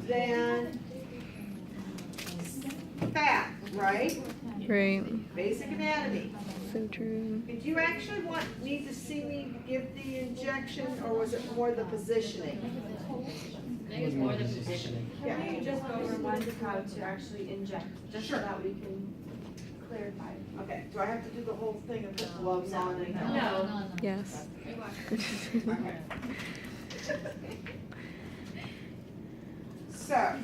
than fat, right? Right. Basic anatomy. So true. Did you actually need to see me give the injection, or was it more the positioning? I think it's more the positioning. Yeah. Can you just go over how to actually inject, just so Sure. that we can clarify? Okay, do I have to do the whole thing and put gloves on and? No. Yes. Okay. So,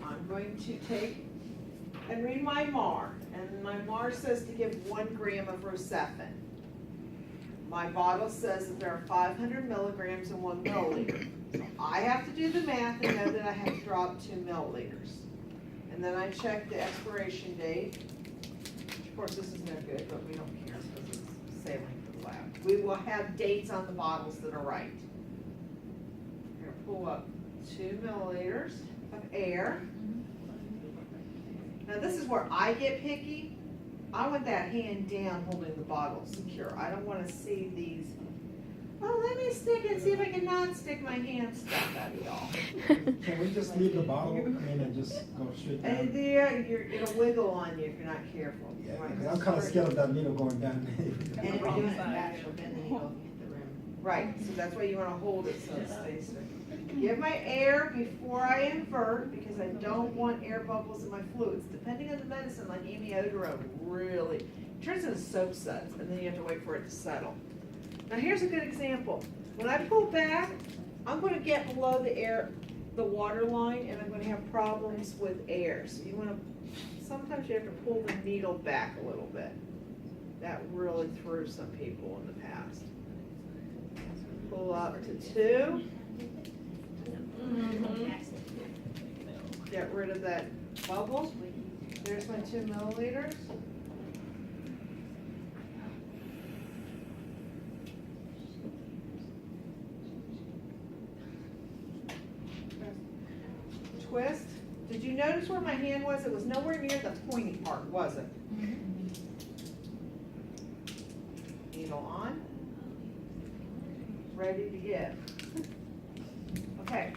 I'm going to take and read my MAR, and my MAR says to give 1 gram of Rocephin. My bottle says that there are 500 milligrams in 1 milliliter. So I have to do the math and know that I have to drop 2 milliliters. And then I check the expiration date. Of course, this is no good, but we don't care because it's sailing for the lab. We will have dates on the bottles that are right. I'm going to pull up 2 milliliters of air. Now this is where I get picky. I want that hand down holding the bottle secure. I don't want to see these, oh, let me stick it, see if I can not stick my hand stuff out of y'all. Can we just leave the bottle, and just go straight And down? it'll wiggle on you if you're not careful. Yeah, because I'm kind of scared of that needle going down. And we're doing it natural, then the needle hit the rim. Right, so that's why you want to hold it so it stays there. Give my air before I invert, because I don't want air bubbles in my fluids. Depending on the medicine, like amiodarone, really turns into soap suds, and then you have to wait for it to settle. Now here's a good example. When I pull back, I'm going to get below the water line, and I'm going to have problems with air. So you want to, sometimes you have to pull the needle back a little bit. That really threw some people in the past. Pull up to 2. Get rid of that bubble. There's my 2 milliliters. Twist. Did you notice where my hand was? It was nowhere near the pointy part, was it? Needle on. Ready to give. Okay.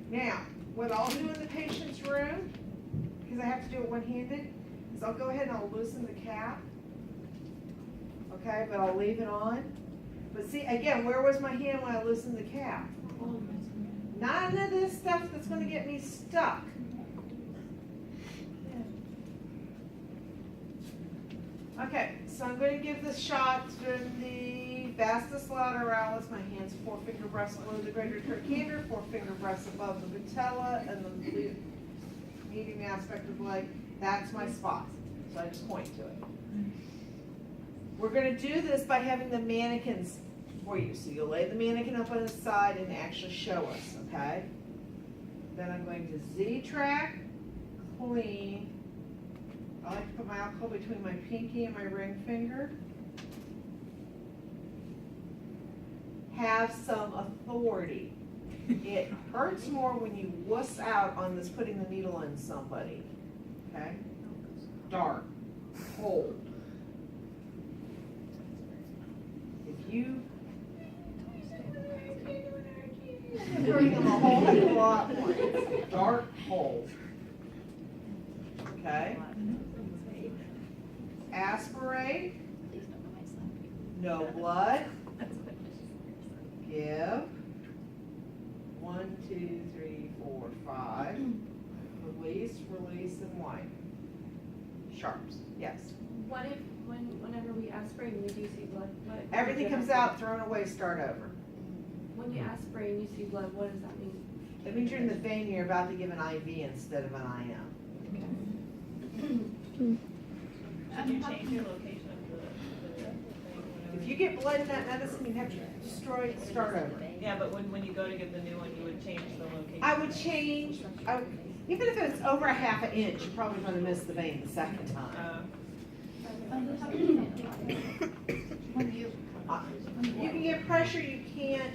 Now, what I'll do in the patient's room, because I have to do it one-handed, is I'll go ahead and I'll loosen the cap. Okay, but I'll leave it on. But see, again, where was my hand when I loosened the cap? None of this stuff that's going to get me stuck. Okay, so I'm going to give this shot in the vastus lateralis. My hand's 4-finger breaths below the greater trochanter, 4-finger breaths above the patella, and the medium aspect of the leg. That's my spot. So I just point to it. We're going to do this by having the mannequins for you. So you'll lay the mannequin up on the side and actually show us, okay? Then I'm going to Z-track, clean. I like to put my alcohol between my pinky and my ring finger. Have some authority. It hurts more when you wuss out on this putting the needle in somebody. Okay? Dark. Cold. If you hurting them a whole lot more. Dark, cold. Okay? Aspirate. No blood. Give. 1, 2, 3, 4, 5. Release, release, and wipe. Sharps. Yes. What if, whenever we aspirate and you do see blood, what? Everything comes out, thrown away, start over. When you aspirate and you see blood, what does that mean? That means you're in the vein and you're about to give an IV instead of an IM. Should you change your location of the If you get blood in that medicine, you have to destroy it, start over. Yeah, but when you go to get the new one, you would change the location. I would change, even if it's over a ½ an inch, you're probably going to miss the vein the second time. You can get pressure, you can't.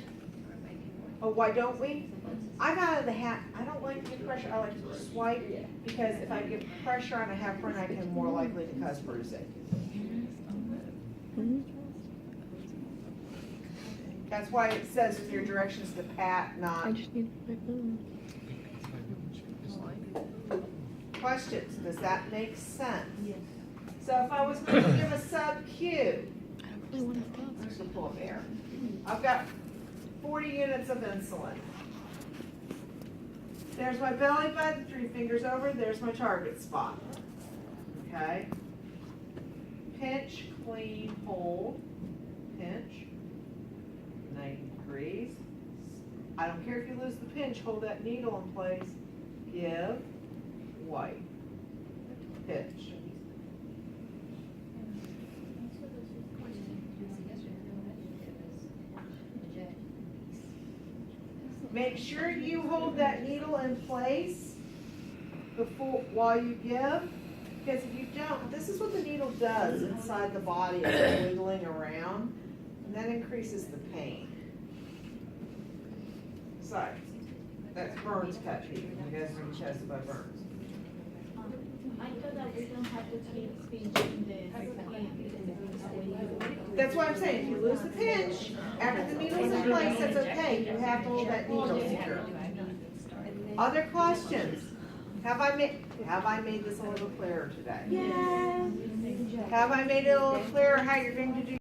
Oh, why don't we? I got out of the hat. I don't like to get pressure. I like to swipe because if I get pressure on a heparin, I can more likely to cause bruising. That's why it says in your directions to pat, I not. just need my phone. Questions, does that make sense? Yes. So if I was going to give a sub-Q, I don't really want to stop. I'm just gonna pull up air. I've got 40 units of insulin. There's my belly button, 3 fingers over, there's my target spot. Okay? Pinch, clean, hold, pinch, 90 degrees. I don't care if you lose the pinch, hold that needle in place. Give, wipe, pinch. Make sure you hold that needle in place while you give, because if you don't, this is what the needle does inside the body, it's wiggling around, and that increases the pain. Sorry, that's Burns pet peeve, you guys are chested by Burns. I thought that we don't have to keep pinching the hand. That's why I'm saying, if you lose the pinch, after the needle's in place, that's okay, you have to hold that needle secure. Other questions? Have I made this a little clearer today? Yeah. Have I made it a little clearer how you're going to do